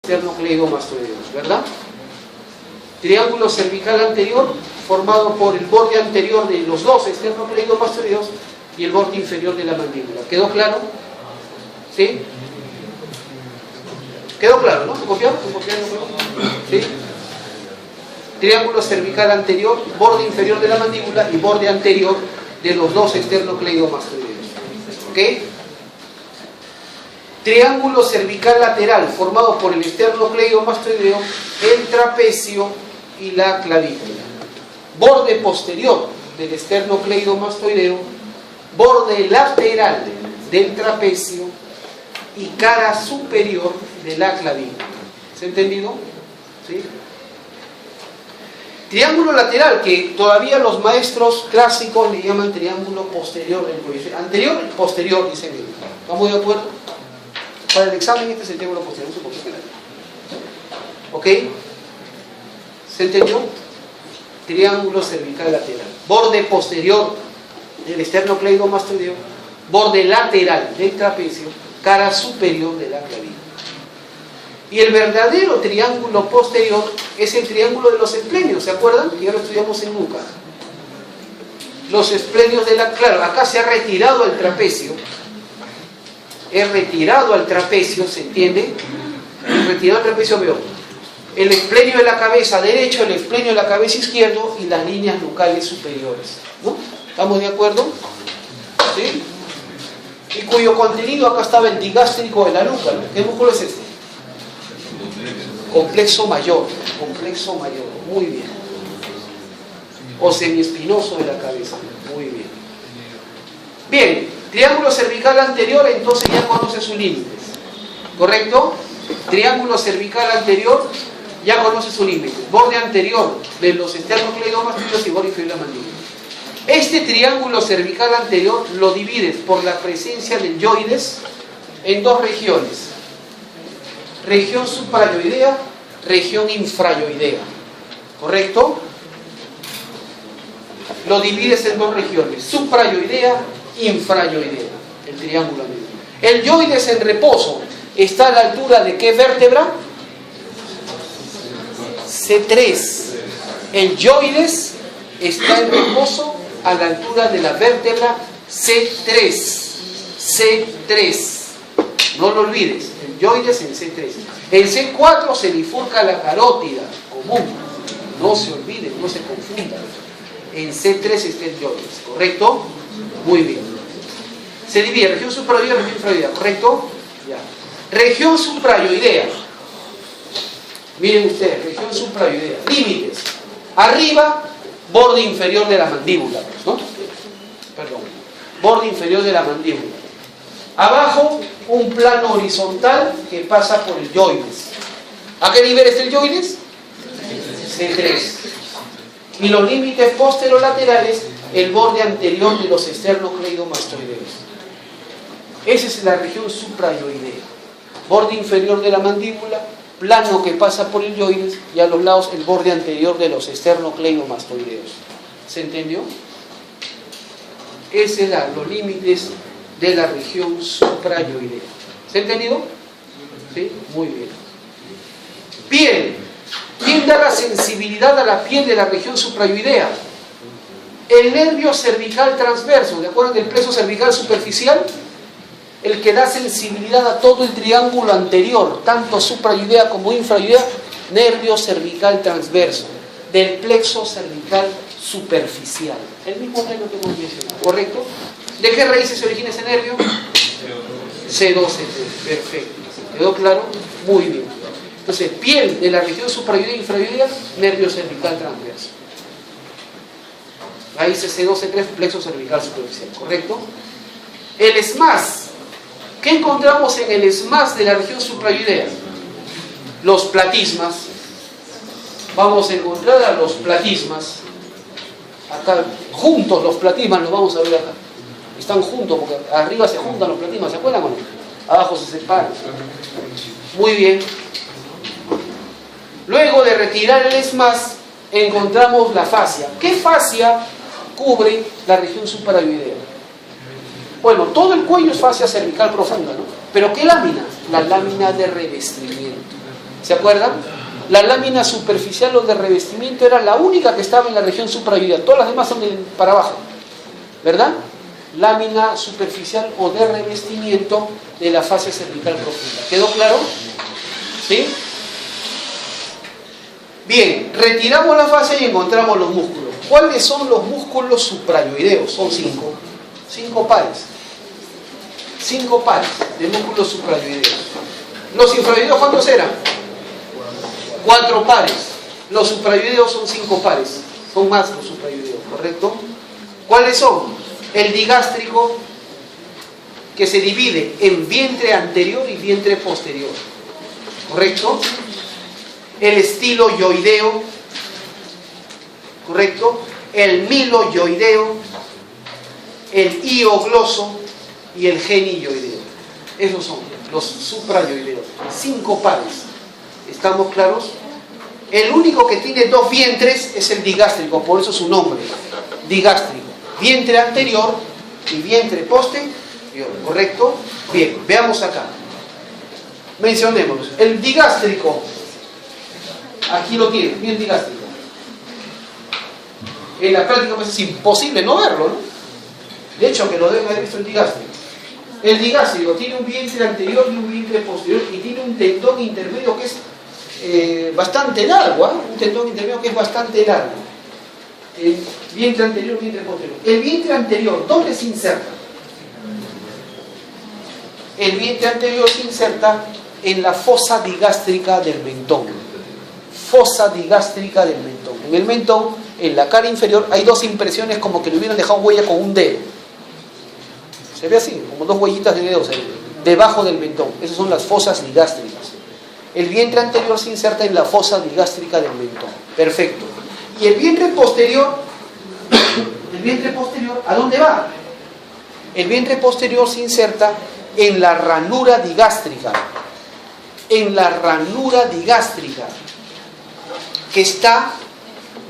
esternocleidomastoideos, ¿verdad? Triángulo cervical anterior formado por el borde anterior de los dos esternocleidomastoideos y el borde inferior de la mandíbula. ¿Quedó claro? ¿Sí? ¿Quedó claro, no? ¿Me copiaron? ¿Sí? Triángulo cervical anterior, borde inferior de la mandíbula y borde anterior de los dos esternocleidomastoideos. ¿Ok? Triángulo cervical lateral formado por el esternocleidomastoideo, el trapecio y la clavícula. Borde posterior del esternocleidomastoideo, borde lateral del trapecio y cara superior de la clavícula. ¿Se ha entendido? ¿Sí? Triángulo lateral, que todavía los maestros clásicos le llaman triángulo posterior del cuello. Anterior y posterior, dicen ellos. ¿Estamos de acuerdo? Para el examen este es el triángulo posterior. ¿Ok? ¿Se entendió? Triángulo cervical lateral. Borde posterior del esternocleidomastoideo, borde lateral del trapecio, cara superior de la clavícula. Y el verdadero triángulo posterior es el triángulo de los esplenios, ¿se acuerdan? Que ya lo estudiamos en Lucas. Los esplenios de la... Claro, acá se ha retirado al trapecio. He retirado al trapecio, ¿se entiende? Retirado al trapecio veo el esplenio de la cabeza derecho, el esplenio de la cabeza izquierdo y las líneas nucales superiores, ¿no? ¿Estamos de acuerdo? ¿Sí? Y cuyo contenido acá estaba el digástrico de la nuca, ¿no? ¿Qué músculo es este? Complexo mayor, muy bien. O semiespinoso de la cabeza, muy bien. Bien, triángulo cervical anterior, entonces ya conoce sus límites, ¿correcto? Triángulo cervical anterior, ya conoce sus límites. Borde anterior de los esternocleidomastoideos y borde inferior de la mandíbula. Este triángulo cervical anterior lo divides por la presencia del yoides en dos regiones. Región suprayoidea, región infrayoidea. ¿Correcto? Lo divides en dos regiones, suprayoidea, infrayoidea, el triángulo anterior. El yoides en reposo está a la altura de ¿qué vértebra? C3. El yoides está en reposo a la altura de la vértebra C3. C3. No lo olvides, el yoides en C3. En C4 se bifurca la carótida común. No se olviden, no se confundan. En C3 está el yoides, ¿correcto? Muy bien. Se divide región suprayoidea y región infrayoidea, ¿correcto? Ya. Región suprayoidea. Miren ustedes, región suprayoidea. Límites. Arriba, borde inferior de la mandíbula, ¿no? Perdón. Borde inferior de la mandíbula. Abajo, un plano horizontal que pasa por el yoides. ¿A qué nivel está el yoides? C3. Y los límites posterolaterales, el borde anterior de los esternocleidomastoideos. Esa es la región suprayoidea. Borde inferior de la mandíbula, plano que pasa por el yoides y a los lados el borde anterior de los esternocleidomastoideos. ¿Se entendió? Esos eran los límites de la región suprayoidea. ¿Se ha entendido? ¿Sí? Muy bien. Piel. ¿Quién da la sensibilidad a la piel de la región suprayoidea? El nervio cervical transverso, ¿de acuerdo? Del plexo cervical superficial, el que da sensibilidad a todo el triángulo anterior, tanto suprayoidea como infrayoidea, nervio cervical transverso, del plexo cervical superficial. El mismo nervio que hemos mencionado, ¿correcto? ¿De qué raíces se origina ese nervio? C2-C3, perfecto. ¿Quedó claro? Muy bien. Entonces, piel de la región suprayoidea e infrayoidea, nervio cervical transverso. Raíces C2-C3, plexo cervical superficial, ¿correcto? El SMAS. ¿Qué encontramos en el SMAS de la región suprayoidea? Los platismas. Vamos a encontrar a los platismas. Acá, juntos los platismas los vamos a ver acá. Están juntos porque arriba se juntan los platismas, ¿se acuerdan o no? Abajo se separan. Muy bien. Luego de retirar el SMAS, encontramos la fascia. ¿Qué fascia cubre la región suprayoidea? Bueno, todo el cuello es fascia cervical profunda, ¿no? ¿Pero qué lámina? La lámina de revestimiento. ¿Se acuerdan? La lámina superficial o de revestimiento era la única que estaba en la región suprayoidea. Todas las demás son para abajo, ¿verdad? Lámina superficial o de revestimiento de la fascia cervical profunda. ¿Quedó claro? ¿Sí? Bien, retiramos la fascia y encontramos los músculos. ¿Cuáles son los músculos suprayoideos? Son 5. 5 pares. 5 pares de músculos suprayoideos. ¿Los infrayoideos cuántos eran? 4 pares. Los suprayoideos son 5 pares. Son más los suprayoideos, ¿correcto? ¿Cuáles son? El digástrico, que se divide en vientre anterior y vientre posterior, ¿correcto? El estiloyoideo, ¿correcto? El miloyoideo, el hiogloso y el geniyoideo. Esos son los suprayoideos. 5 pares. ¿Estamos claros? El único que tiene 2 vientres es el digástrico, por eso su nombre, digástrico. Vientre anterior y vientre posterior, ¿correcto? Bien, veamos acá. Mencionemos. El digástrico, aquí lo tiene, bien digástrico. En la práctica pues es imposible no verlo, ¿no? De hecho, que lo deben haber visto el digástrico. El digástrico tiene un vientre anterior y un vientre posterior y tiene un tendón intermedio que es bastante largo, ¿eh? Un tendón intermedio que es bastante largo. El vientre anterior, vientre posterior. El vientre anterior, ¿dónde se inserta? El vientre anterior se inserta en la fosa digástrica del mentón. Fosa digástrica del mentón. En el mentón, en la cara inferior, hay 2 impresiones como que le hubieran dejado huella con un dedo. Se ve así, como 2 huellitas de dedos ahí, debajo del mentón. Esas son las fosas digástricas. El vientre anterior se inserta en la fosa digástrica del mentón. Perfecto. Y el vientre posterior, ¿a dónde va? El vientre posterior se inserta en la ranura digástrica. En la ranura digástrica, que está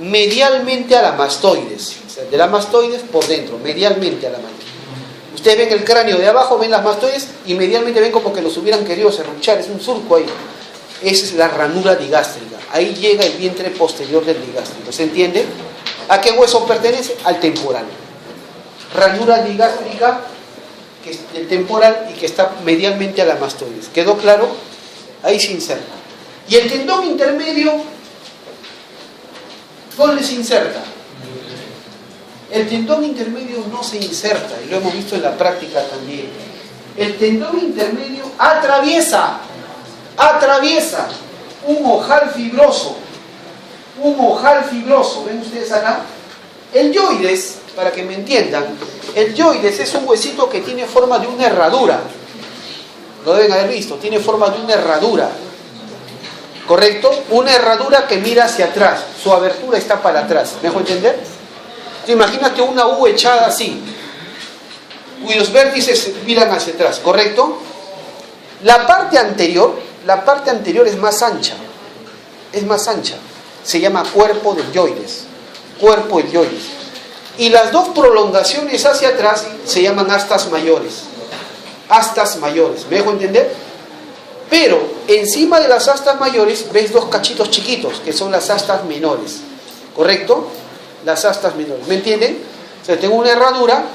medialmente a la mastoides. O sea, de la mastoides por dentro, medialmente a la mastoides. Ustedes ven el cráneo de abajo, ven las mastoides y medialmente ven como que los hubieran querido serruchar. Es un surco ahí. Esa es la ranura digástrica. Ahí llega el vientre posterior del digástrico. ¿Se entiende? ¿A qué hueso pertenece? Al temporal. Ranura digástrica, que es el temporal y que está medialmente a la mastoides. ¿Quedó claro? Ahí se inserta. Y el tendón intermedio, ¿dónde se inserta? El tendón intermedio no se inserta, y lo hemos visto en la práctica también. El tendón intermedio atraviesa un ojal fibroso. ¿Ven ustedes acá? El yoides, para que me entiendan, el yoides es un huesito que tiene forma de una herradura. Lo deben haber visto, tiene forma de una herradura. ¿Correcto? Una herradura que mira hacia atrás. Su abertura está para atrás. ¿Me dejo entender? Imagínate una U echada así, cuyos vértices miran hacia atrás. ¿Correcto? La parte anterior es más ancha. Es más ancha. Se llama cuerpo del yoides. Cuerpo del yoides. Y las 2 prolongaciones hacia atrás se llaman astas mayores. Astas mayores. ¿Me dejo entender? Pero encima de las astas mayores ves 2 cachitos chiquitos, que son las astas menores. ¿Correcto? Las astas menores. ¿Me entienden? O sea, tengo una herradura,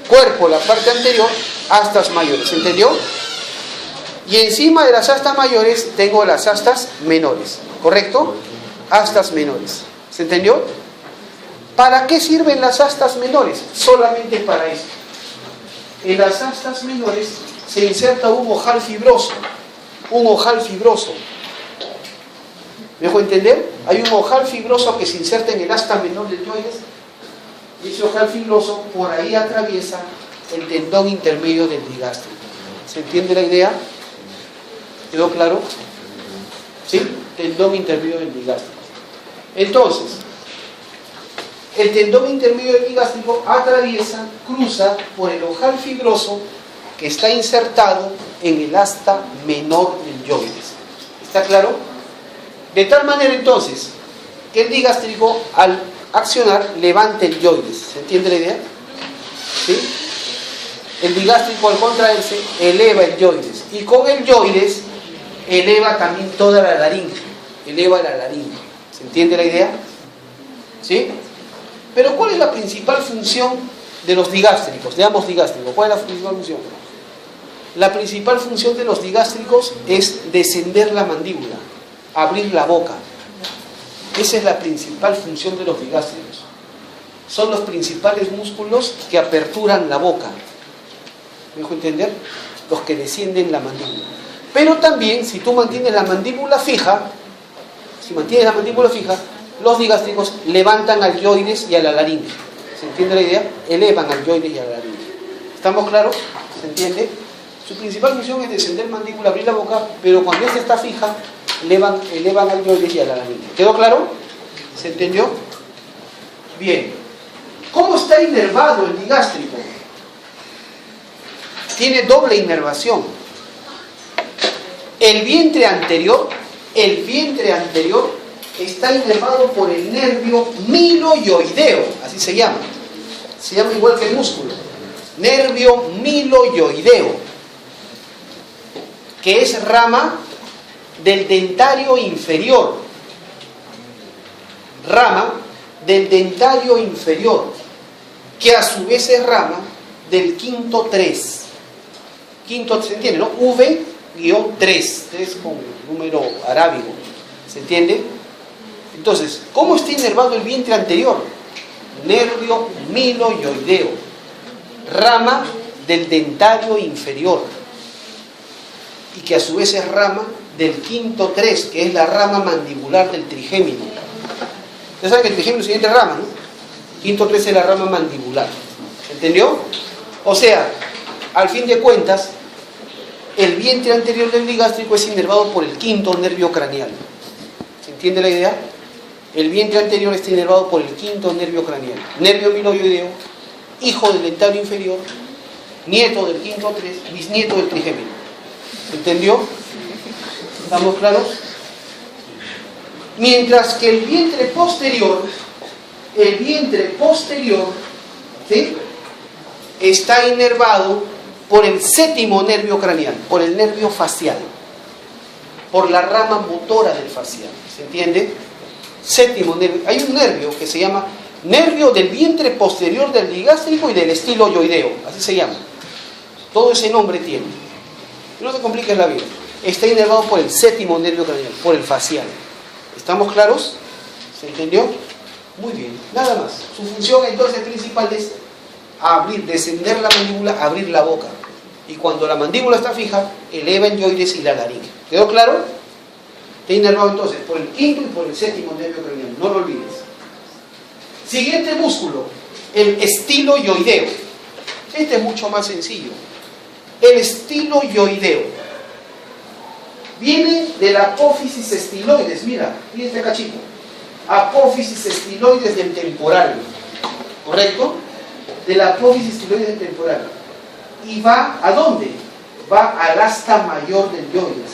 cuerpo, la parte anterior, astas mayores. ¿Se entendió? Y encima de las astas mayores tengo las astas menores. ¿Correcto? Astas menores. ¿Se entendió? ¿Para qué sirven las astas menores? Solamente para eso. En las astas menores se inserta un ojal fibroso. Un ojal fibroso. ¿Me dejo entender? Hay un ojal fibroso que se inserta en el asta menor del yoides. Y ese ojal fibroso por ahí atraviesa el tendón intermedio del digástrico. ¿Se entiende la idea? ¿Quedó claro? ¿Sí? Tendón intermedio del digástrico. Entonces, el tendón intermedio del digástrico atraviesa, cruza por el ojal fibroso que está insertado en el asta menor del yoides. ¿Está claro? De tal manera entonces que el digástrico al accionar levanta el yoides. ¿Se entiende la idea? ¿Sí? El digástrico al contraerse eleva el yoides. Y con el yoides eleva también toda la laringe, eleva la laringe. ¿Se entiende la idea? ¿Sí? Pero ¿cuál es la principal función de los digástricos? Veamos digástricos. ¿Cuál es la principal función? La principal función de los digástricos es descender la mandíbula, abrir la boca. Esa es la principal función de los digástricos. Son los principales músculos que aperturan la boca. ¿Me dejo entender? Los que descienden la mandíbula. Pero también, si tú mantienes la mandíbula fija, los digástricos levantan al yoides y a la laringe. ¿Se entiende la idea? Elevan al yoides y a la laringe. ¿Estamos claros? ¿Se entiende? Su principal función es descender mandíbula, abrir la boca, pero cuando esta está fija, elevan al yoides y a la laringe. ¿Quedó claro? ¿Se entendió? Bien. ¿Cómo está inervado el digástrico? Tiene doble inervación. El vientre anterior está inervado por el nervio miloioideo, así se llama igual que el músculo, nervio miloioideo, que es rama del dentario inferior, que a su vez es rama del quinto 3. Quinto, ¿se entiende, no? V-3, 3 con número arábigo, ¿se entiende? Entonces, ¿cómo está inervado el vientre anterior? Nervio miloioideo, rama del dentario inferior, y que a su vez es rama del quinto 3, que es la rama mandibular del trigémino. Ustedes saben que el trigémino es la siguiente rama, ¿no? Quinto 3 es la rama mandibular. ¿Se entendió? O sea, al fin de cuentas, el vientre anterior del digástrico es inervado por el quinto nervio craneal. ¿Se entiende la idea? El vientre anterior está inervado por el quinto nervio craneal. Nervio miloioideo, hijo del dentario inferior, nieto del quinto 3, bisnieto del trigémino. ¿Se entendió? ¿Estamos claros? Mientras que el vientre posterior, ¿sí?, está inervado por el séptimo nervio craneal, por el nervio facial, por la rama motora del facial. ¿Se entiende? Séptimo nervio. Hay un nervio que se llama nervio del vientre posterior del digástrico y del estiloioideo, así se llama. Todo ese nombre tiene. No te compliques la vida. Está inervado por el séptimo nervio craneal, por el facial. ¿Estamos claros? ¿Se entendió? Muy bien, nada más. Su función entonces principal es descender la mandíbula, abrir la boca. Y cuando la mandíbula está fija, eleva el yoides y la laringe. ¿Quedó claro? Está inervado entonces por el quinto y por el séptimo nervio craneal, no lo olvides. Siguiente músculo, el estiloioideo. Este es mucho más sencillo. El estiloioideo viene de la apófisis estiloides. Mira este cachito. Apófisis estiloides del temporal. ¿Correcto? De la apófisis estiloides del temporal. ¿Y va a dónde? Va al asta mayor del yoides.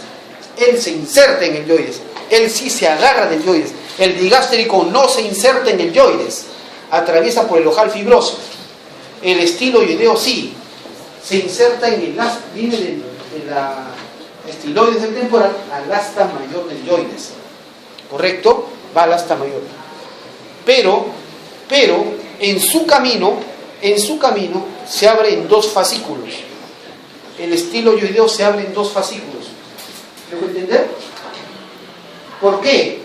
Él se inserta en el yoides. Él sí se agarra del yoides. El digástrico no se inserta en el yoides. Atraviesa por el ojal fibroso. El estiloioideo sí. Se inserta en el asta, viene de la estiloides del temporal al asta mayor del yoides. ¿Correcto? Va al asta mayor. Pero en su camino se abre en dos fascículos. El estiloioideo se abre en dos fascículos. ¿Me puedo entender? ¿Por qué?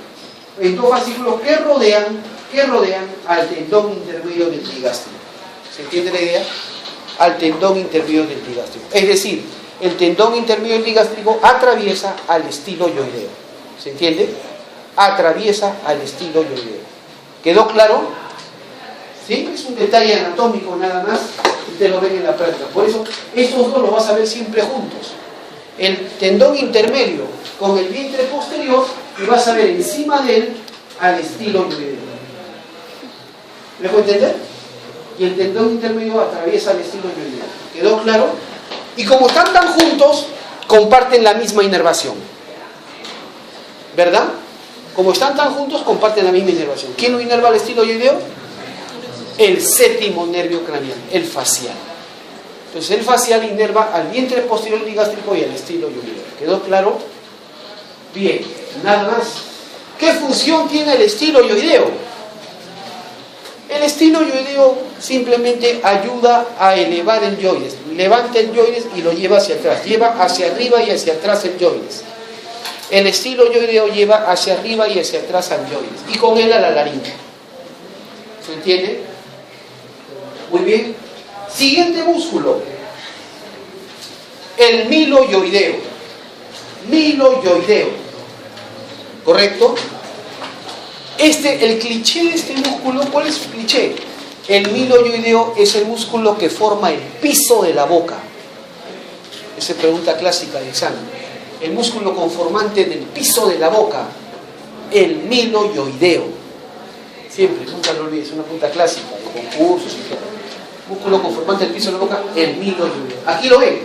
En dos fascículos que rodean al tendón intermedio del digástrico. ¿Se entiende la idea? Al tendón intermedio del digástrico. Es decir, el tendón intermedio del digástrico atraviesa al estiloioideo. ¿Se entiende? Atraviesa al estiloioideo. ¿Quedó claro? ¿Sí? Es un detalle anatómico nada más. Ustedes lo ven en la práctica. Por eso, estos dos los vas a ver siempre juntos. El tendón intermedio con el vientre posterior, y vas a ver encima de él al estiloioideo. ¿Me puedo entender? Y el tendón intermedio atraviesa el estiloioideo. ¿Quedó claro? Y como están tan juntos, comparten la misma inervación. ¿Verdad? Como están tan juntos, comparten la misma inervación. ¿Quién lo inerva el estiloioideo? El séptimo nervio craneal, el facial. Entonces el facial inerva al vientre posterior digástrico y al estiloioideo. ¿Quedó claro? Bien, nada más. ¿Qué función tiene el estiloioideo? El estiloioideo simplemente ayuda a elevar el yoides. Levanta el yoides y lo lleva hacia atrás. Lleva hacia arriba y hacia atrás el yoides. El estiloioideo lleva hacia arriba y hacia atrás al yoides. Y con él a la laringe. ¿Se entiende? Muy bien. Siguiente músculo. El miloioideo. Miloioideo. ¿Correcto? El cliché de este músculo, ¿cuál es su cliché? El miloioideo es el músculo que forma el piso de la boca. Esa es pregunta clásica de examen. El músculo conformante del piso de la boca, el miloioideo. Siempre, nunca lo olvides, es una pregunta clásica de concursos y todo. Músculo conformante del piso de la boca, el miloioideo. Aquí lo ven.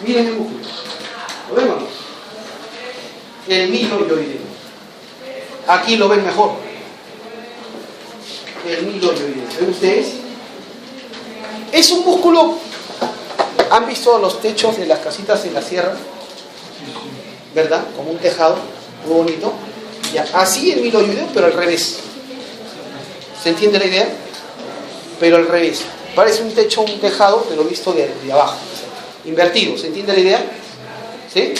Miren el músculo. ¿Lo ven o no? El miloioideo. Aquí lo ven mejor. El miloioideo. ¿Ven ustedes? Es un músculo. ¿Han visto los techos de las casitas en la sierra? ¿Verdad? Como un tejado. Muy bonito. Ya, así el miloioideo, pero al revés. ¿Se entiende la idea? Pero al revés. Parece un techo, un tejado, pero visto de abajo. Invertido. ¿Se entiende la idea? ¿Sí?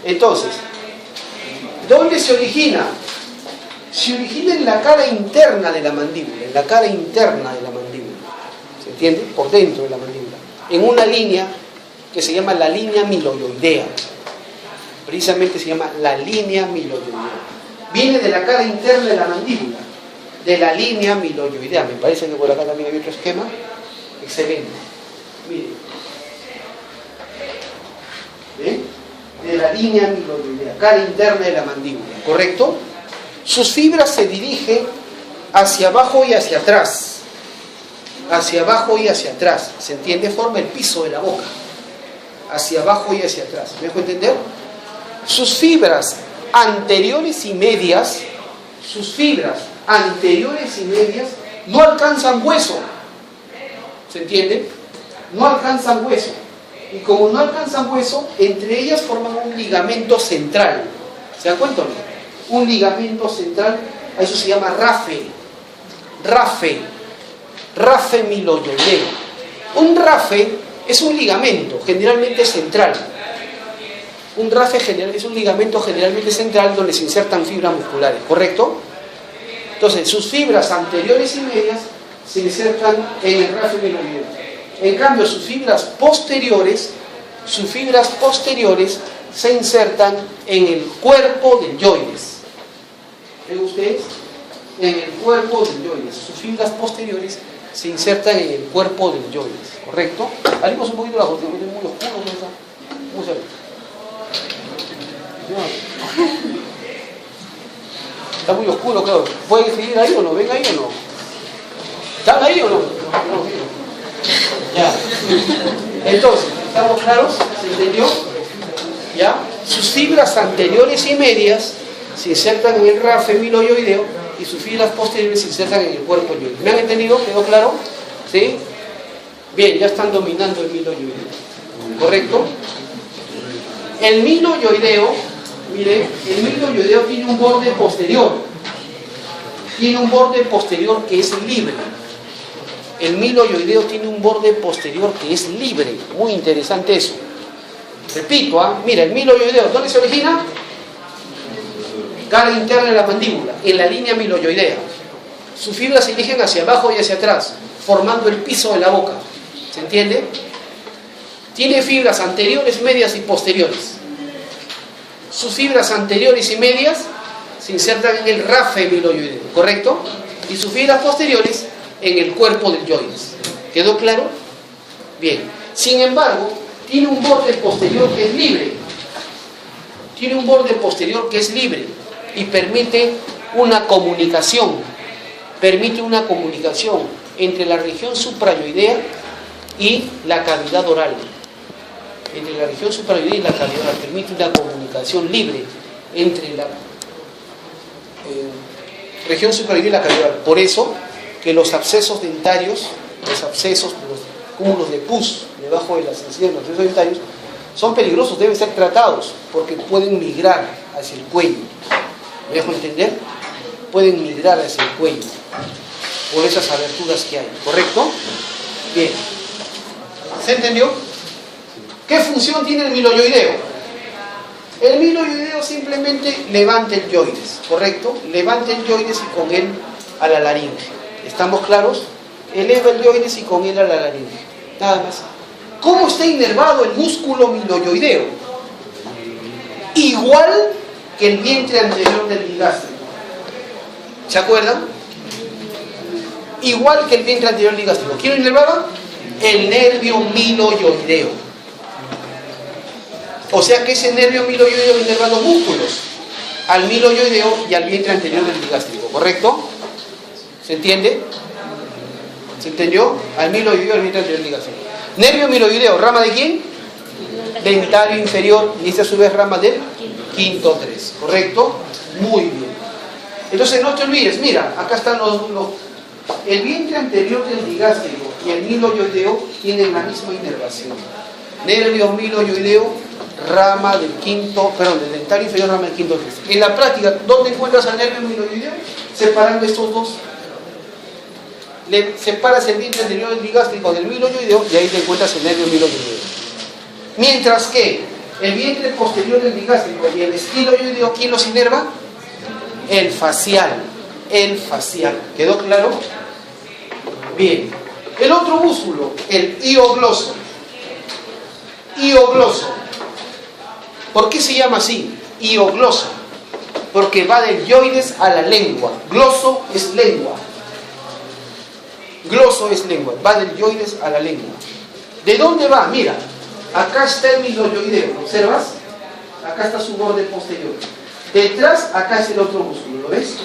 Entonces, ¿dónde se origina? Se origina en la cara interna de la mandíbula, en la cara interna de la mandíbula, ¿se entiende? Por dentro de la mandíbula, en una línea que se llama la línea miloioidea, precisamente se llama la línea miloioidea, viene de la cara interna de la mandíbula, de la línea miloioidea. Me parece que por acá también hay otro esquema, excelente, miren, ¿ven? De la línea miloioidea, cara interna de la mandíbula, ¿correcto? Sus fibras se dirigen hacia abajo y hacia atrás. Hacia abajo y hacia atrás. ¿Se entiende? Forma el piso de la boca. Hacia abajo y hacia atrás. ¿Me dejo entender? Sus fibras anteriores y medias, no alcanzan hueso. ¿Se entiende? No alcanzan hueso. Y como no alcanzan hueso, entre ellas forman un ligamento central. ¿Se dan cuenta o no? Un ligamento central, a eso se llama rafe miloioideo. Un rafe es un ligamento generalmente central. Un rafe es un ligamento generalmente central donde se insertan fibras musculares, ¿correcto? Entonces, sus fibras anteriores y medias se insertan en el rafe miloioideo. En cambio, sus fibras posteriores se insertan en el cuerpo del yoides. ¿Ven ustedes? En el cuerpo del yoides. Sus fibras posteriores se insertan en el cuerpo del yoides. ¿Correcto? Abrimos un poquito la cortina, porque es muy oscuro. Vamos a ver. Está muy oscuro, claro. ¿Pueden seguir ahí o no? ¿Ven ahí o no? ¿Están ahí o no? Ya. Entonces, ¿estamos claros? ¿Se entendió? ¿Ya? Sus fibras anteriores y medias se insertan en el rafe miloioideo y sus fibras posteriores se insertan en el cuerpo yoideo. ¿Me han entendido? ¿Quedó claro? ¿Sí? Bien, ya están dominando el miloioideo. ¿Correcto? El miloioideo, mire, el miloioideo tiene un borde posterior. Tiene un borde posterior que es libre. El miloioideo tiene un borde posterior que es libre. Muy interesante eso. Repito, mira, el miloioideo, ¿dónde se origina? Cara interna de la mandíbula, en la línea miloioidea. Sus fibras se dirigen hacia abajo y hacia atrás, formando el piso de la boca. ¿Se entiende? Tiene fibras anteriores, medias y posteriores. Sus fibras anteriores y medias se insertan en el rafe miloioideo, ¿correcto? Y sus fibras posteriores en el cuerpo del yoides. ¿Quedó claro? Bien. Sin embargo, tiene un borde posterior que es libre. Tiene un borde posterior que es libre y permite una comunicación entre la región suprayoidea y la cavidad oral. Entre la región suprayoidea y la cavidad oral permite una comunicación libre entre la región suprayoidea y la cavidad oral. Por eso que los abscesos dentarios, los cúmulos de pus debajo de las encías de los abscesos dentarios son peligrosos, deben ser tratados porque pueden migrar hacia el cuello. ¿Me dejo entender? Pueden migrar hacia el cuello por esas aberturas que hay, ¿correcto? Bien. ¿Se entendió? ¿Qué función tiene el miloioideo? El miloioideo simplemente levanta el yoides, ¿correcto? Levanta el yoides y con él a la laringe. ¿Estamos claros? Eleva el yoides y con él a la laringe. Nada más. ¿Cómo está inervado el músculo miloioideo? Igual que el vientre anterior del digástrico. ¿Se acuerdan? Igual que el vientre anterior del digástrico. ¿Quién lo inervaba? El nervio miloioideo. O sea que ese nervio miloioideo inerva los músculos, al miloioideo y al vientre anterior del digástrico, ¿correcto? ¿Se entiende? ¿Se entendió? Al miloioideo y al vientre anterior del digástrico. Nervio miloioideo, ¿rama de quién? Dentario inferior, y esta a su vez rama del quinto 3, ¿correcto? Muy bien. Entonces no te olvides, mira, acá están el vientre anterior del digástrico y el miloioideo tienen la misma inervación. Nervio miloioideo, rama del quinto, perdón, del dentario inferior, rama del quinto 3. En la práctica, ¿dónde encuentras al nervio miloioideo? Separando estos dos. Le separas el vientre anterior del digástrico del miloioideo y ahí te encuentras el nervio miloioideo. Mientras que el vientre posterior del digástrico y el estiloioideo, ¿quién los inerva? El facial. El facial. ¿Quedó claro? Bien. El otro músculo, el hiogloso. Hiogloso. ¿Por qué se llama así? Hiogloso. Porque va del yoides a la lengua. Gloso es lengua. Gloso es lengua. Va del yoides a la lengua. ¿De dónde va? Mira. Acá está el miloioideo. ¿Observas? Acá está su borde posterior. Detrás, acá es el otro músculo. ¿Lo ves?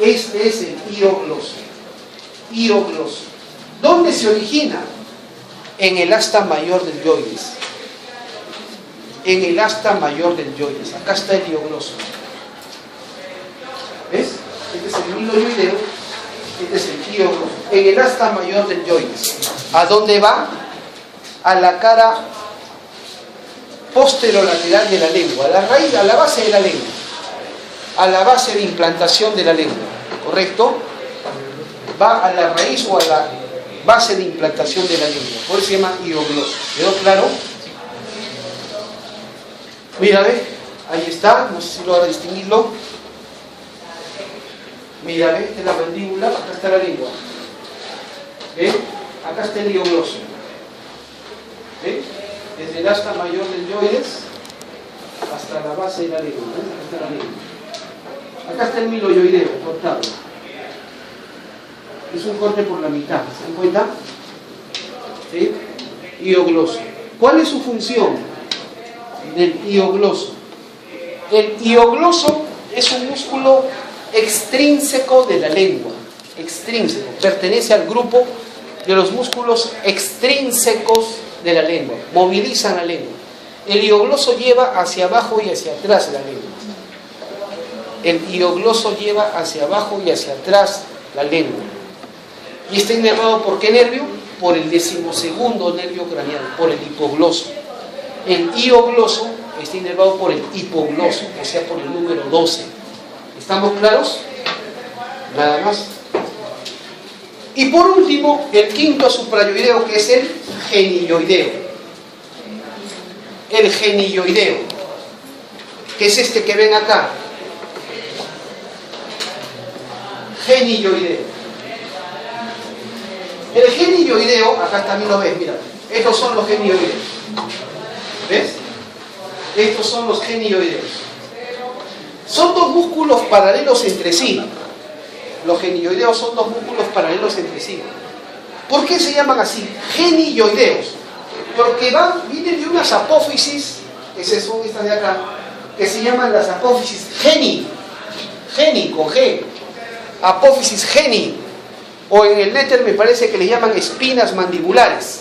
Este es el hiogloso. Hiogloso. ¿Dónde se origina? En el asta mayor del yoides. En el asta mayor del yoides. Acá está el hiogloso. ¿Ves? Este es el miloioideo. Este es el hiogloso. En el asta mayor del yoides. ¿A dónde va? A la cara posterolateral de la lengua, a la raíz, a la base de la lengua, a la base de implantación de la lengua, ¿correcto? Va a la raíz o a la base de implantación de la lengua, por eso se llama hiogloso. ¿Quedó claro? Mira, ve, ahí está, no sé si logra distinguirlo. Mira, ve, esta es la mandíbula, acá está la lengua. ¿Ve? Acá está el hiogloso. ¿Ve? Desde el asta mayor del yoides hasta la base de la lengua. ¿Ves? Acá está la lengua. Acá está el miloioideo cortado. Es un corte por la mitad, ¿se dan cuenta? ¿Sí? Hiogloso. ¿Cuál es su función del hiogloso? El hiogloso es un músculo extrínseco de la lengua. Extrínseco. Pertenece al grupo de los músculos extrínsecos de la lengua. Movilizan la lengua. El hiogloso lleva hacia abajo y hacia atrás la lengua. El hiogloso lleva hacia abajo y hacia atrás la lengua. ¿Y está inervado por qué nervio? Por el 12º nervio craneal, por el hipogloso. El hiogloso está inervado por el hipogloso, o sea, por el número 12. ¿Estamos claros? Nada más. Y por último, el quinto suprayoideo, que es el genioideo. El genioideo, que es este que ven acá. Genioideo. El genioideo, acá también lo ves, mira. Estos son los genioideos. ¿Ves? Estos son los genioideos. Son dos músculos paralelos entre sí. Los genioideos son dos músculos paralelos entre sí. ¿Por qué se llaman así? Genioideos. Porque vienen de unas apófisis, que son estas de acá, que se llaman las apófisis geni. Geni, con G. Apófisis geni. O en el éter me parece que le llaman espinas mandibulares.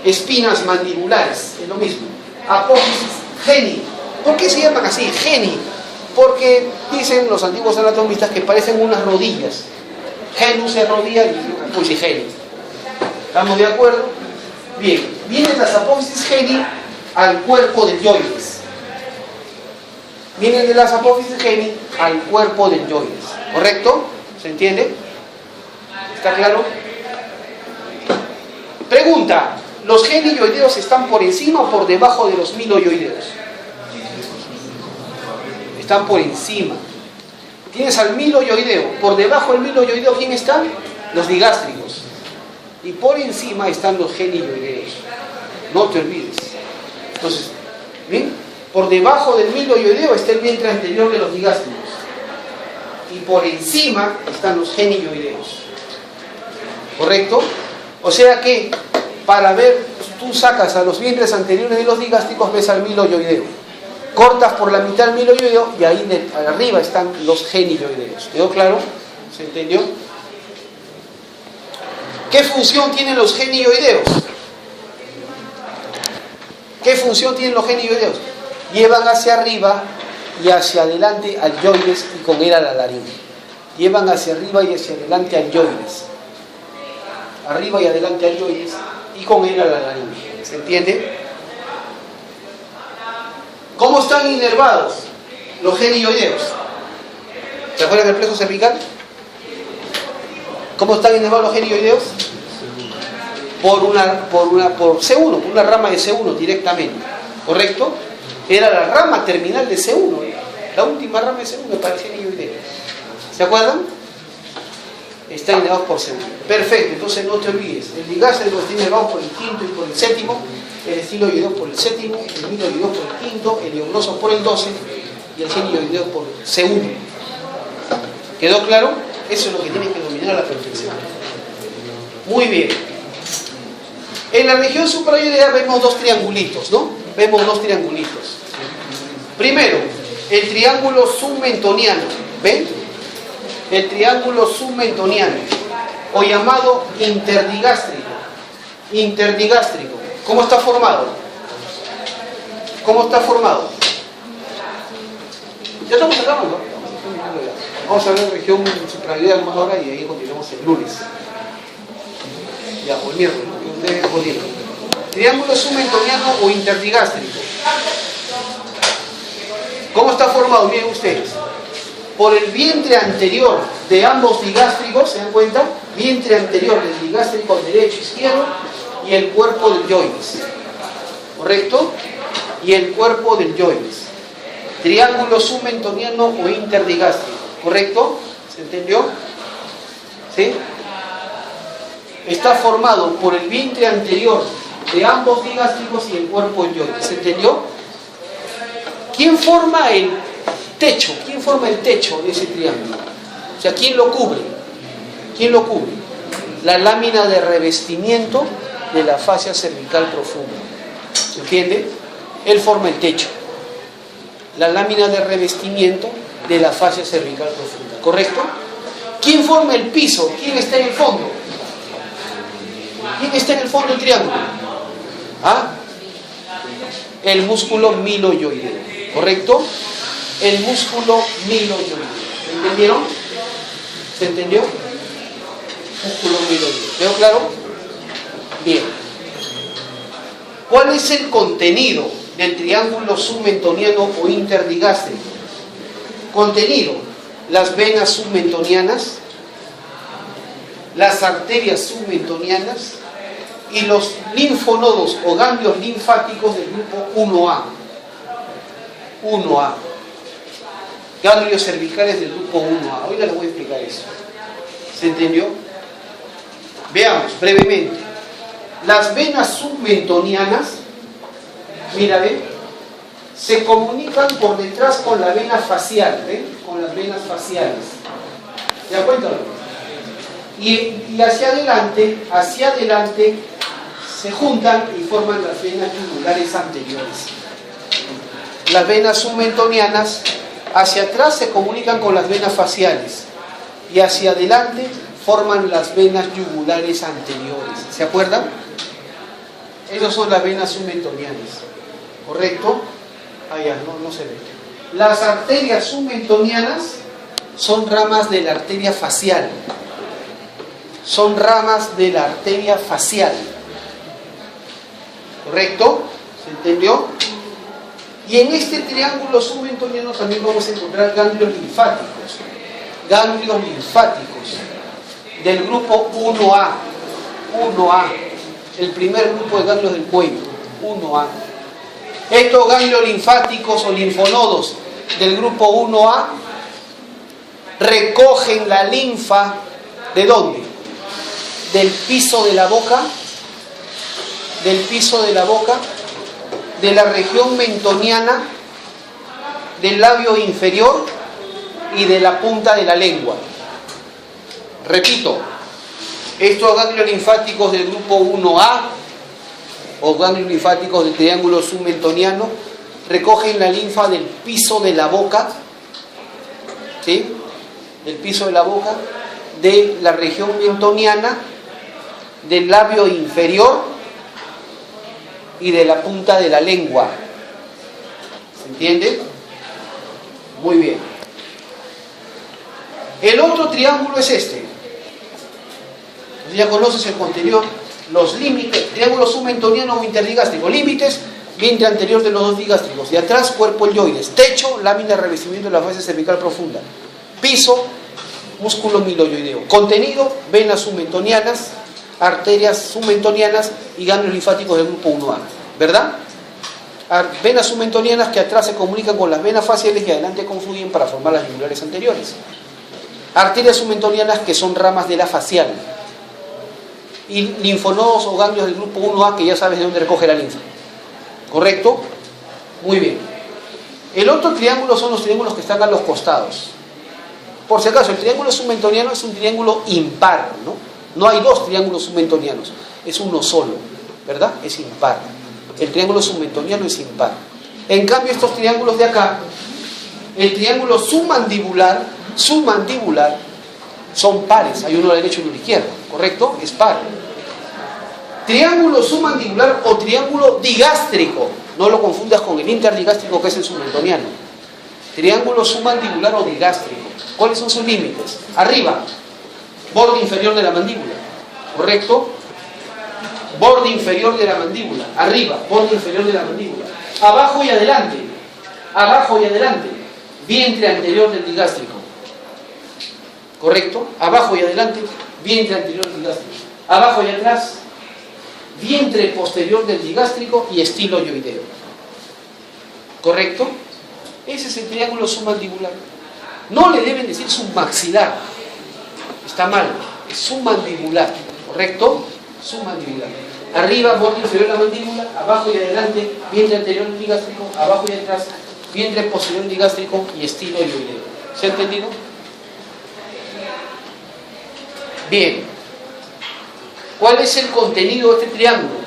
Espinas mandibulares, es lo mismo. Apófisis geni. ¿Por qué se llaman así? Geni. Porque dicen los antiguos anatomistas que parecen unas rodillas. Genus es rodilla y apófisis geni. ¿Estamos de acuerdo? Bien, vienen las apófisis geni al cuerpo del yoides. vienen de las apófisis geni al cuerpo del yoides. ¿Correcto? ¿Se entiende? ¿Está claro? Pregunta: ¿los genioideos están por encima o por debajo de los miloioideos? Están por encima. Tienes al miloioideo. Por debajo del miloioideo, ¿quién está? Los digástricos. Y por encima están los genioideos. No te olvides. Entonces, ¿bien? Por debajo del miloioideo está el vientre anterior de los digástricos. Y por encima están los genioideos. ¿Correcto? O sea que, para ver, tú sacas a los vientres anteriores de los digástricos, ves al miloioideo. Cortas por la mitad del miloioideo y ahí arriba están los genioideos. ¿Quedó claro? ¿Se entendió? ¿Qué función tienen los genioideos? ¿Qué función tienen los genioideos? Llevan hacia arriba y hacia adelante al yoides y con él a la laringe. Llevan hacia arriba y hacia adelante al yoides. Arriba y adelante al yoides y con él a la laringe. ¿Se entiende? ¿Cómo están inervados los genioideos? ¿Se acuerdan del plexo cervical? ¿Cómo están inervados los genioideos? Por C1, por una rama de C1 directamente. ¿Correcto? Era la rama terminal de C1, la última rama de C1 para el genioideo. ¿Se acuerdan? Están inervados por C1. Perfecto, entonces no te olvides. El digástrico está inervado por el quinto y por el séptimo, el estiloideo por el séptimo, el miloideo por el quinto, el eugloso por el 12 y el genioideo por C1. ¿Quedó claro? Eso es lo que tienes que dominar a la perfección. Muy bien. En la región suprayoidea vemos dos triangulitos, ¿no? Vemos dos triangulitos. Primero, el triángulo submentoniano. ¿Ven? El triángulo submentoniano, o llamado interdigástrico. Interdigástrico. ¿Cómo está formado? ¿Cómo está formado? Ya estamos acabando. Vamos a ver región suprayoidea más ahora y ahí continuamos el lunes. Ya, o el miércoles. Triángulo submentoniano o interdigástrico. ¿Cómo está formado? Miren ustedes. Por el vientre anterior de ambos digástricos, ¿se dan cuenta? Vientre anterior del digástrico derecho e izquierdo y el cuerpo del yoides. ¿Correcto? Y el cuerpo del yoides. Triángulo submentoniano o interdigástrico. ¿Correcto? ¿Se entendió? ¿Sí? Está formado por el vientre anterior de ambos digástricos y el cuerpo del yoides. ¿Se entendió? ¿Quién forma el techo? ¿Quién forma el techo de ese triángulo? O sea, ¿quién lo cubre? ¿Quién lo cubre? La lámina de revestimiento de la fascia cervical profunda. ¿Se entiende? Él forma el techo. La lámina de revestimiento de la fascia cervical profunda. ¿Correcto? ¿Quién forma el piso? ¿Quién está en el fondo? ¿Quién está en el fondo del triángulo? ¿Ah? El músculo miloioideo. ¿Correcto? El músculo miloioideo. ¿Entendieron? ¿Se entendió? Músculo miloioideo. ¿Quedó claro? Bien. ¿Cuál es el contenido del triángulo submentoniano o interdigástrico? Contenido: las venas submentonianas, las arterias submentonianas y los linfonodos o ganglios linfáticos del grupo 1A. 1A. Ganglios cervicales del grupo 1A. Ahorita les voy a explicar eso. ¿Se entendió? Veamos brevemente. Las venas submentonianas, mira, ¿ven? Se comunican por detrás con la vena facial, ¿ven? Con las venas faciales. ¿Se dan cuenta? Y hacia adelante se juntan y forman las venas yugulares anteriores. Las venas submentonianas hacia atrás se comunican con las venas faciales y hacia adelante forman las venas yugulares anteriores. ¿Se acuerdan? Esas son las venas submentonianas. ¿Correcto? Allá, no se ve. Las arterias submentonianas son ramas de la arteria facial. Son ramas de la arteria facial. ¿Correcto? ¿Se entendió? Y en este triángulo submentoniano también vamos a encontrar ganglios linfáticos. Ganglios linfáticos del grupo 1A. 1A. El primer grupo de ganglios del cuello. 1A. Estos ganglios linfáticos o linfonodos del grupo 1A recogen la linfa ¿de dónde? Del piso de la boca, de la región mentoniana, del labio inferior y de la punta de la lengua. Repito, estos ganglios linfáticos del grupo 1A o ganglios linfáticos del triángulo submentoniano recogen la linfa del piso de la boca, ¿sí? Del piso de la boca, de la región mentoniana, del labio inferior y de la punta de la lengua. ¿Se entiende? Muy bien. El otro triángulo es este. Ya conoces el contenido. Los límites, triángulo submentoniano o interdigástrico. Límites, vientre anterior de los dos digástricos. De atrás, cuerpo helioides. Techo, lámina de revestimiento de la fase cervical profunda. Piso, músculo miloioideo. Contenido, venas submentonianas, arterias submentonianas y ganglios linfáticos del grupo 1A. ¿Verdad? Venas submentonianas que atrás se comunican con las venas faciales y adelante confluyen para formar las yugulares anteriores. Arterias submentonianas que son ramas de la facial. Y linfonodos o ganglios del grupo 1A que ya sabes de dónde recoge la linfa. ¿Correcto? Muy bien. El otro triángulo son los triángulos que están a los costados. Por si acaso, el triángulo submentoniano es un triángulo impar, ¿no? No hay dos triángulos submentonianos, es uno solo, ¿verdad? Es impar. El triángulo submentoniano es impar. En cambio, estos triángulos de acá, el triángulo submandibular, son pares. Hay uno a la derecha y uno a la izquierda, ¿correcto? Es par. Triángulo submandibular o triángulo digástrico. No lo confundas con el interdigástrico que es el submentoniano. Triángulo submandibular o digástrico. ¿Cuáles son sus límites? Arriba, borde inferior de la mandíbula, ¿correcto? Borde inferior de la mandíbula. Arriba, borde inferior de la mandíbula. Abajo y adelante. Vientre anterior del digástrico. ¿Correcto? Abajo y adelante, vientre anterior del digástrico. Abajo y atrás, vientre posterior del digástrico y estilo yoideo. ¿Correcto? Ese es el triángulo submandibular. No le deben decir submaxilar. Está mal. Es submandibular. ¿Correcto? Submandibular. Arriba, borde inferior de la mandíbula. Abajo y adelante, vientre anterior del digástrico. Abajo y atrás, vientre posterior del digástrico y estilo yoideo. ¿Se ha entendido? Bien. ¿Cuál es el contenido de este triángulo?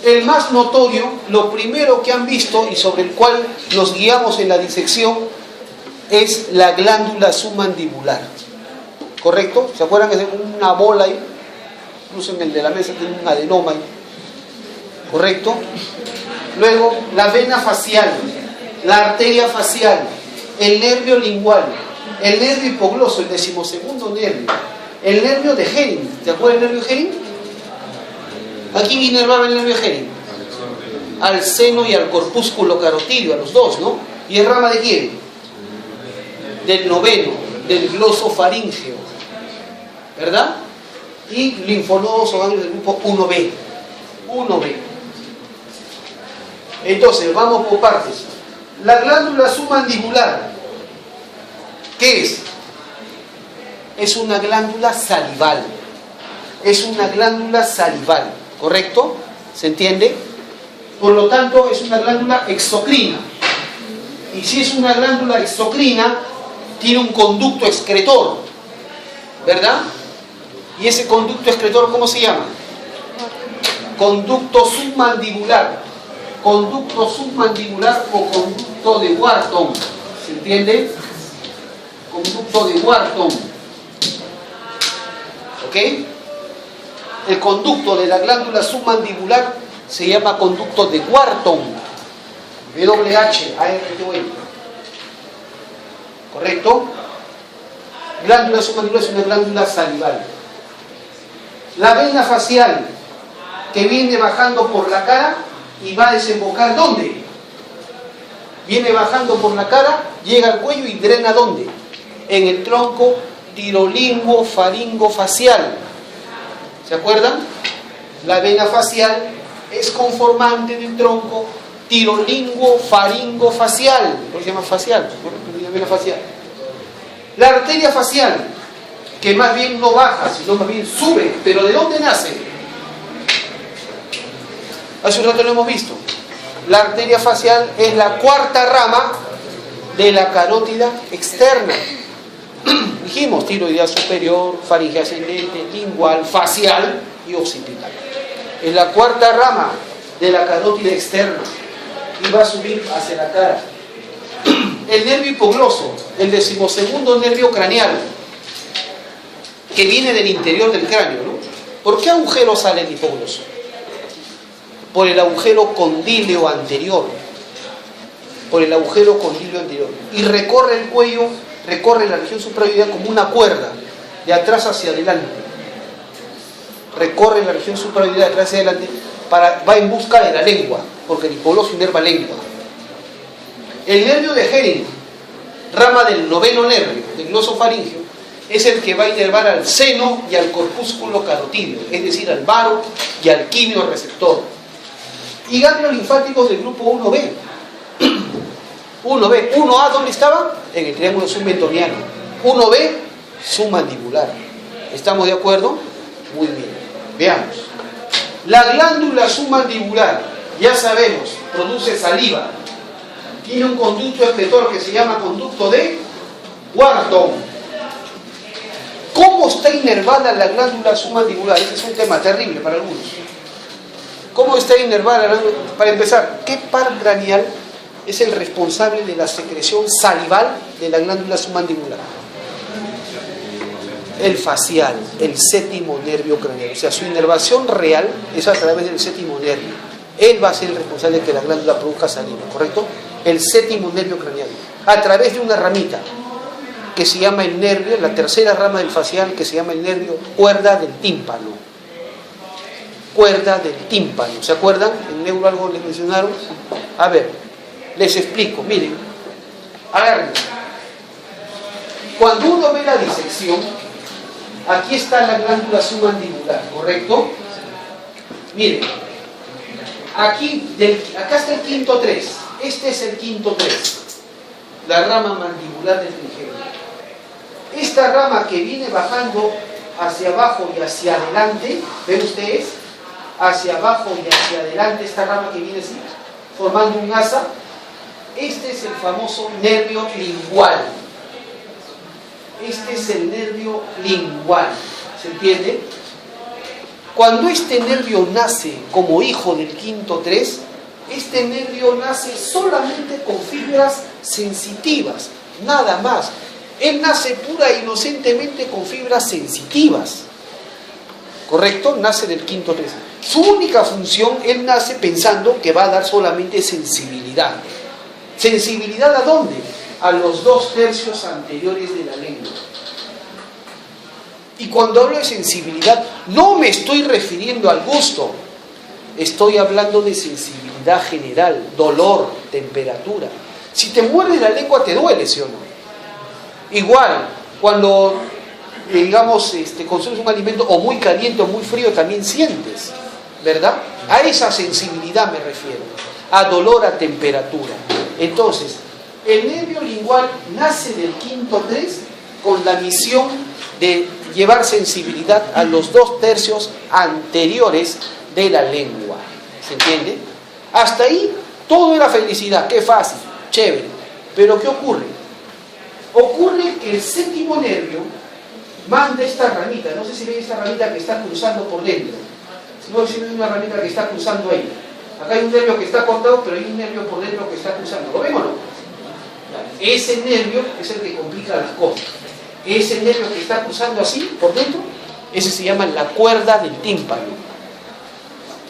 El más notorio, lo primero que han visto y sobre el cual nos guiamos en la disección, es la glándula submandibular. ¿Correcto? ¿Se acuerdan que es una bola ahí? Incluso en el de la mesa tiene un adenoma ahí. ¿Correcto? Luego, la vena facial, la arteria facial, el nervio lingual, el nervio hipogloso, el 12º nervio, el nervio de Henning. ¿Te acuerdas del nervio de Henning? ¿A quién inervaba el nervio de Henning? Al seno y al corpúsculo carotídeo, a los dos, ¿no? ¿Y es rama de quién? Del noveno, del glosofaríngeo, ¿verdad? Y linfonodos o ganglios del grupo 1B. 1B. Entonces, vamos por partes. La glándula submandibular, ¿qué es? Es una glándula salival. Es una glándula salival, ¿correcto? ¿Se entiende? Por lo tanto, es una glándula exocrina. Y si es una glándula exocrina, tiene un conducto excretor, ¿verdad? Y ese conducto excretor, ¿cómo se llama? Conducto submandibular. Conducto submandibular o conducto de Wharton. ¿Se entiende? Conducto de Wharton. ¿Ok? El conducto de la glándula submandibular se llama conducto de Wharton. W-H-A-R-T-O-N. ¿Correcto? Glándula submandibular es una glándula salival. La vena facial que viene bajando por la cara y va a desembocar ¿dónde? Viene bajando por la cara, llega al cuello y drena ¿dónde? En el tronco tirolingo faringo facial. ¿Se acuerdan? La vena facial es conformante del tronco tirolingo faringo facial. ¿Por qué se llama facial? La vena facial. La arteria facial, que más bien no baja, sino más bien sube. ¿Pero de dónde nace? Hace un rato lo hemos visto. La arteria facial es la cuarta rama de la carótida externa. Dijimos tiroidea superior, faringe ascendente, lingual, facial y occipital. Es la cuarta rama de la carótida externa y va a subir hacia la cara. El nervio hipogloso, el 12º nervio craneal, que viene del interior del cráneo, ¿no? ¿Por qué agujero sale el hipogloso? Por el agujero condíleo anterior. Por el agujero condíleo anterior. Y recorre el cuello, recorre la región supraoidea como una cuerda, de atrás hacia adelante. Recorre la región supraoidea de atrás hacia adelante, va en busca de la lengua, porque el hipogloso inerva lengua. El nervio de Hennig, rama del 9º nervio, del glosofaringeo, es el que va a inervar al seno y al corpúsculo carotídeo, es decir, al varo y al quimio-receptor. Y ganglios linfáticos del grupo 1B. 1B, 1A, ¿dónde estaba? En el triángulo submentoniano. 1B, submandibular. ¿Estamos de acuerdo? Muy bien. Veamos. La glándula submandibular, ya sabemos, produce saliva. Tiene un conducto excretor que se llama conducto de Wharton. ¿Cómo está inervada la glándula submandibular? Ese es un tema terrible para algunos. ¿Cómo está inervada la glándula? Para empezar, ¿qué par craneal es el responsable de la secreción salival de la glándula submandibular? El facial, el 7º nervio craneal. O sea, su inervación real es a través del 7º nervio. Él va a ser el responsable de que la glándula produzca saliva, ¿correcto? El 7º nervio craneal. A través de una ramita que se llama el nervio, la tercera rama del facial, que se llama el nervio cuerda del tímpano. Cuerda del tímpano. ¿Se acuerdan? En neuro algo les mencionaron. A ver, les explico. Miren, agarren. Cuando uno ve la disección, aquí está la glándula submandibular, ¿correcto? Miren, acá está el quinto 3. Este es el quinto 3, la rama mandibular del trigemio. Esta rama que viene bajando hacia abajo y hacia adelante, ¿ven ustedes? Hacia abajo y hacia adelante, esta rama que viene así, formando un asa. Este es el famoso nervio lingual. Este es el nervio lingual. ¿Se entiende? Cuando este nervio nace como hijo del quinto 3, este nervio nace solamente con fibras sensitivas, nada más. Él nace pura e inocentemente con fibras sensitivas. ¿Correcto? Nace del quinto 3. Su única función, él nace pensando que va a dar solamente sensibilidad. ¿Sensibilidad a dónde? A los 2/3 anteriores de la lengua. Y cuando hablo de sensibilidad, no me estoy refiriendo al gusto. Estoy hablando de sensibilidad general, dolor, temperatura. Si te muerde la lengua, te duele, ¿sí o no? Igual, cuando, digamos, consumes un alimento o muy caliente o muy frío, también sientes, ¿verdad? A esa sensibilidad me refiero, a dolor, a temperatura. Entonces, el nervio lingual nace del quinto 3 con la misión de llevar sensibilidad a los 2/3 anteriores de la lengua. ¿Se entiende? Hasta ahí todo era felicidad, qué fácil, chévere. Pero ¿qué ocurre? Ocurre que el 7º nervio manda esta ramita. No sé si ven esta ramita que está cruzando por dentro. No sé si ven una ramita que está cruzando ahí. Acá hay un nervio que está cortado, pero hay un nervio por dentro que está cruzando. ¿Lo ven o no? Ese nervio es el que complica las cosas. Ese nervio que está cruzando así por dentro, ese se llama la cuerda del tímpano.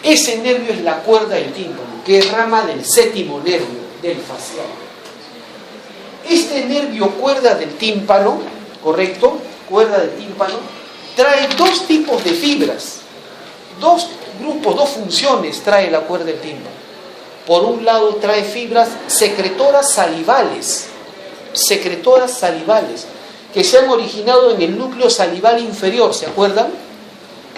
Ese nervio es la cuerda del tímpano, que es rama del 7º nervio del facial. Este nervio cuerda del tímpano, ¿correcto? Cuerda del tímpano, trae 2 tipos de fibras. 2 grupos, 2 funciones trae la cuerda del tímpano. por un lado trae fibras secretoras salivales, que se han originado en el núcleo salival inferior, ¿se acuerdan?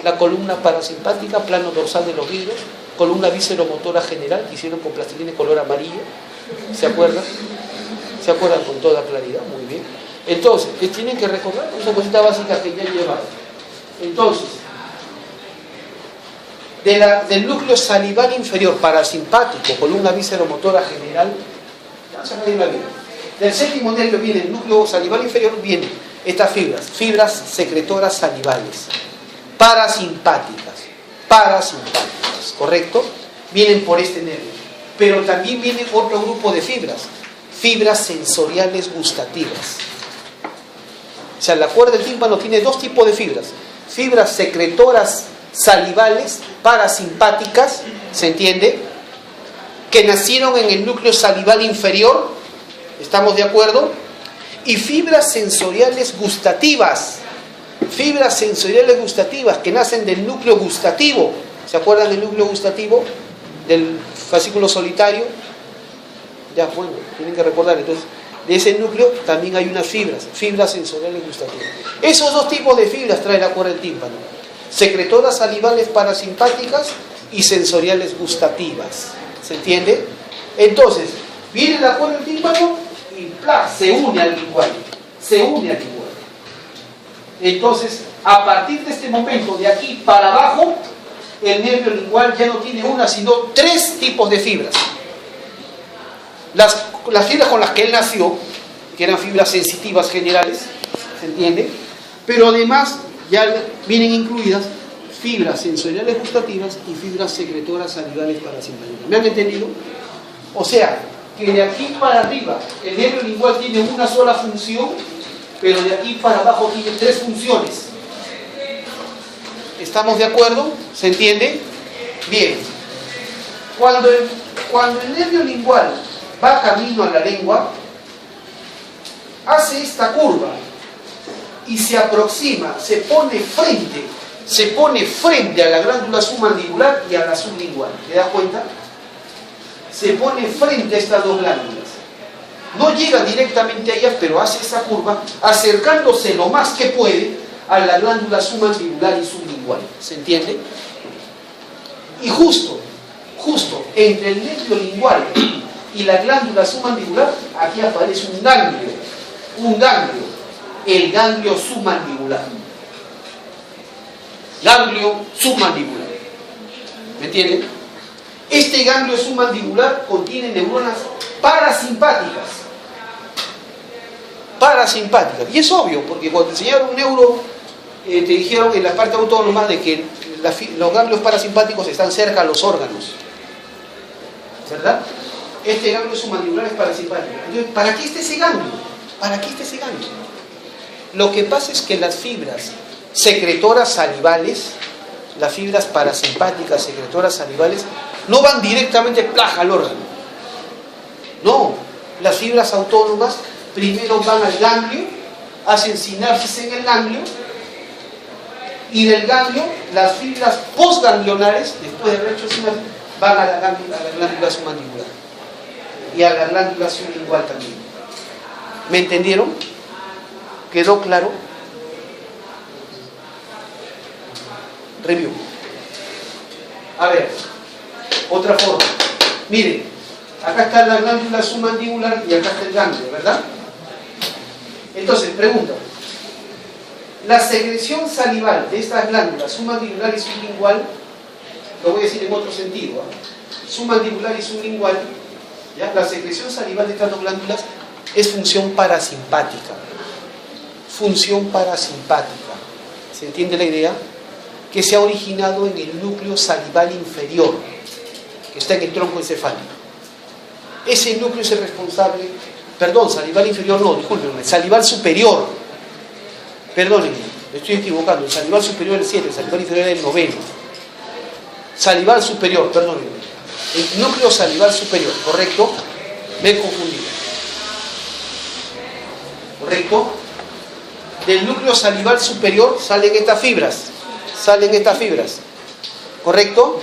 La columna parasimpática, plano dorsal de los vidrios, columna visceromotora general, que hicieron con plastilina de color amarillo, ¿se acuerdan? ¿Se acuerdan con toda claridad? Muy bien. Entonces, tienen que recordar esa cosita básica que ya llevaron. Entonces, del núcleo salival inferior parasimpático, columna visceromotora general, del séptimo nervio viene el núcleo salival inferior, vienen estas fibras secretoras salivales, parasimpáticas, ¿correcto? Vienen por este nervio. Pero también viene otro grupo de fibras sensoriales gustativas. O sea, la cuerda del tímpano tiene dos tipos de fibras secretoras salivales, parasimpáticas, ¿se entiende? Que nacieron en el núcleo salival inferior, ¿estamos de acuerdo? Y fibras sensoriales gustativas que nacen del núcleo gustativo. ¿Se acuerdan del núcleo gustativo? Del fascículo solitario. Ya, bueno, tienen que recordar. Entonces, de ese núcleo también hay unas fibras sensoriales gustativas. Esos dos tipos de fibras trae la cuerda del tímpano: secretoras salivales parasimpáticas y sensoriales gustativas. ¿Se entiende? Entonces, viene la cuerda del tímpano y se une al lingual. Entonces, a partir de este momento, de aquí para abajo, el nervio lingual ya no tiene una, sino tres tipos de fibras. Las fibras con las que él nació, que eran fibras sensitivas generales, ¿se entiende? Pero además ya vienen incluidas fibras sensoriales gustativas y fibras secretoras salivales parasimpáticas. ¿Me han entendido? O sea, que de aquí para arriba el nervio lingual tiene una sola función, pero de aquí para abajo tiene tres funciones. ¿Estamos de acuerdo? ¿Se entiende? Bien. Cuando el nervio lingual va camino a la lengua, hace esta curva y se aproxima, se pone frente a la glándula submandibular y a la sublingual. ¿Te das cuenta? Se pone frente a estas dos glándulas. No llega directamente a ellas, pero hace esa curva, acercándose lo más que puede a la glándula submandibular y sublingual. ¿Se entiende? Y justo entre el nervio lingual y la glándula submandibular, aquí aparece un ganglio, el ganglio submandibular. ¿Me entienden? Este ganglio submandibular contiene neuronas parasimpáticas. Y es obvio, porque cuando te enseñaron neuro, te dijeron en la parte autónoma de que los ganglios parasimpáticos están cerca a los órganos, ¿verdad? Este ganglio submandibular es parasimpático. Entonces, ¿para qué está ese ganglio? Lo que pasa es que las fibras secretoras salivales, las fibras parasimpáticas secretoras salivales, no van directamente al órgano. No, las fibras autónomas primero van al ganglio, hacen sinapsis en el ganglio, y del ganglio las fibras postganglionares, después de haber hecho sinapsis, van a la glándula submandibular y a la glándula sublingual también. ¿Me entendieron? ¿Quedó claro? Review. A ver, otra forma. Miren, acá está la glándula submandibular y acá está el ganglio, ¿verdad? Entonces, pregunta. La secreción salival de estas glándulas submandibular y sublingual, lo voy a decir en otro sentido, submandibular y sublingual, ¿ya? La secreción salival de estas dos glándulas es función parasimpática. ¿Se entiende la idea? Que se ha originado en el núcleo salival inferior, que está en el tronco encefálico. Ese núcleo es el responsable, salival inferior no, discúlpenme, salival superior. Perdónenme, me estoy equivocando, el salival superior es el 7, el salival inferior es el 9. Salival superior, perdónenme. El núcleo salival superior, ¿correcto? Me he confundido. ¿Correcto? Del núcleo salival superior salen estas fibras. ¿Correcto?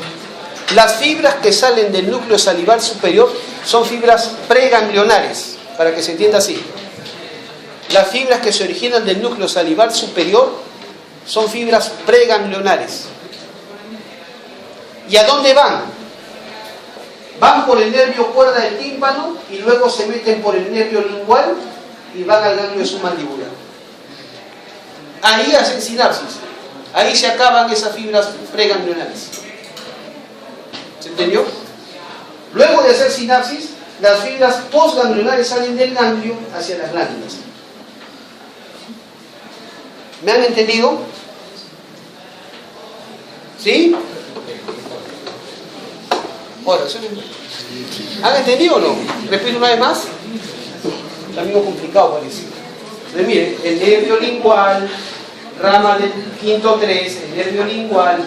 Las fibras que salen del núcleo salival superior son fibras preganglionares, para que se entienda así. Las fibras que se originan del núcleo salival superior son fibras preganglionares. ¿Y a dónde van? Van por el nervio cuerda del tímpano y luego se meten por el nervio lingual y van al ganglio submandibular. Ahí hacen sinapsis. Ahí se acaban esas fibras preganglionares. ¿Se entendió? Luego de hacer sinapsis, las fibras postganglionares salen del ganglio hacia las glándulas. ¿Me han entendido? ¿Sí? Ahora, ¿han entendido o no? Repito una vez más. Está medio complicado parece. Entonces, miren, el nervio lingual, rama del quinto 3, el nervio lingual,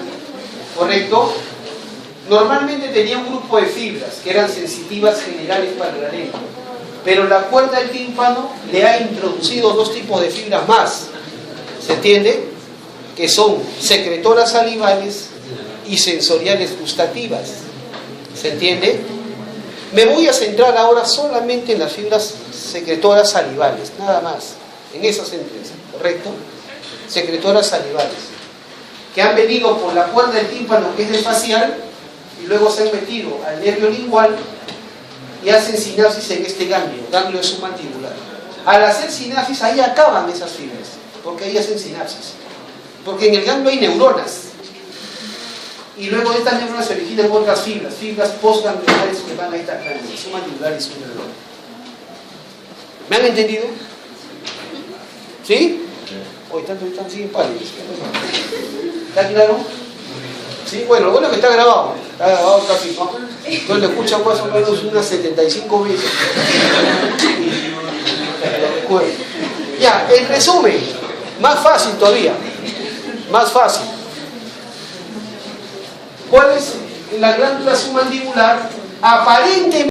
¿correcto? Normalmente tenía un grupo de fibras que eran sensitivas generales para la lengua, pero la cuerda del tímpano le ha introducido dos tipos de fibras más, ¿se entiende? Que son secretoras salivales y sensoriales gustativas, ¿se entiende? Me voy a centrar ahora solamente en las fibras secretoras salivales, nada más, en esa sentencia, ¿correcto? Secretoras salivales, que han venido por la cuerda del tímpano, que es el facial, y luego se han metido al nervio lingual y hacen sinapsis en este ganglio submandibular. Al hacer sinapsis, ahí acaban esas fibras, porque ahí hacen sinapsis. Porque en el ganglio hay neuronas, y luego de estas neuronas se originan otras fibras postganglionares que van a esta glándula submandibular y subneural. ¿Me han entendido? ¿Sí? Hoy están siguen pálidos. ¿Está claro? Sí, bueno, lo bueno es que está grabado casi, ¿no? Entonces lo escuchan más o menos unas 75 veces. Ya, en resumen, más fácil todavía, más fácil. ¿Cuál es la glándula submandibular? Aparentemente